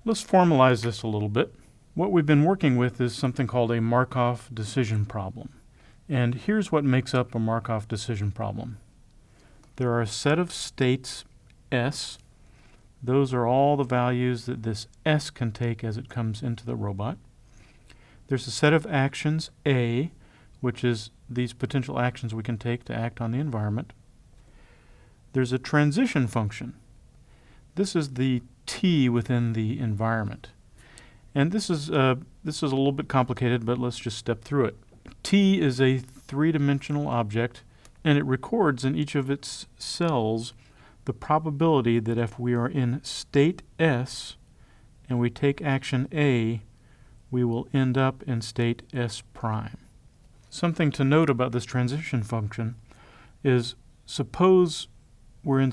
Let's formalize this a little bit. What we've been working with is something called a Markov decision problem. And here's what makes up a Markov decision problem. There are a set of states S. Those are all the values that this S can take as it comes into the robot. There's a set of actions A, which is these potential actions we can take to act on the environment. There's a transition function. This is the T within the environment. And this is a little bit complicated, but let's just step through it. T is a three-dimensional object, and it records in each of its cells the probability that if we are in state S and we take action A, we will end up in state S prime. Something to note about this transition function is suppose we're in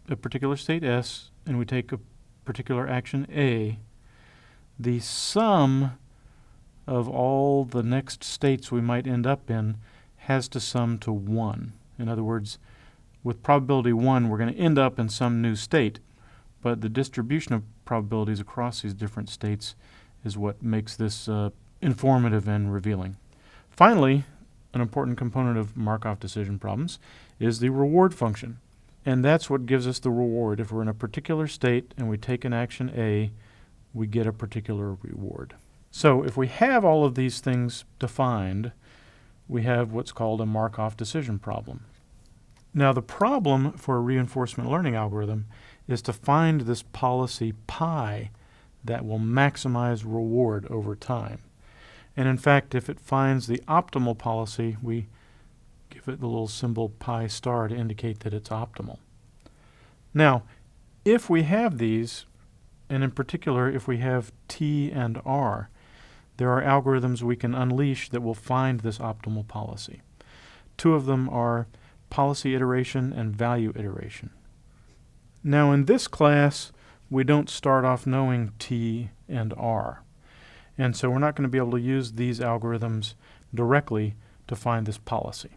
a particular state S and we take a particular action A, the sum of all the next states we might end up in has to sum to 1. In other words, with probability 1, we're going to end up in some new state, but the distribution of probabilities across these different states is what makes this informative and revealing. Finally, an important component of Markov decision problems is the reward function. And that's what gives us the reward. If we're in a particular state and we take an action A, we get a particular reward. So if we have all of these things defined, we have what's called a Markov decision problem. Now the problem for a reinforcement learning algorithm is to find this policy pi that will maximize reward over time. And in fact, if it finds the optimal policy, we give it the little symbol pi star to indicate that it's optimal. Now, if we have these, and in particular if we have T and R, there are algorithms we can unleash that will find this optimal policy. Two of them are policy iteration and value iteration. Now in this class, we don't start off knowing T and R. And so we're not going to be able to use these algorithms directly to find this policy.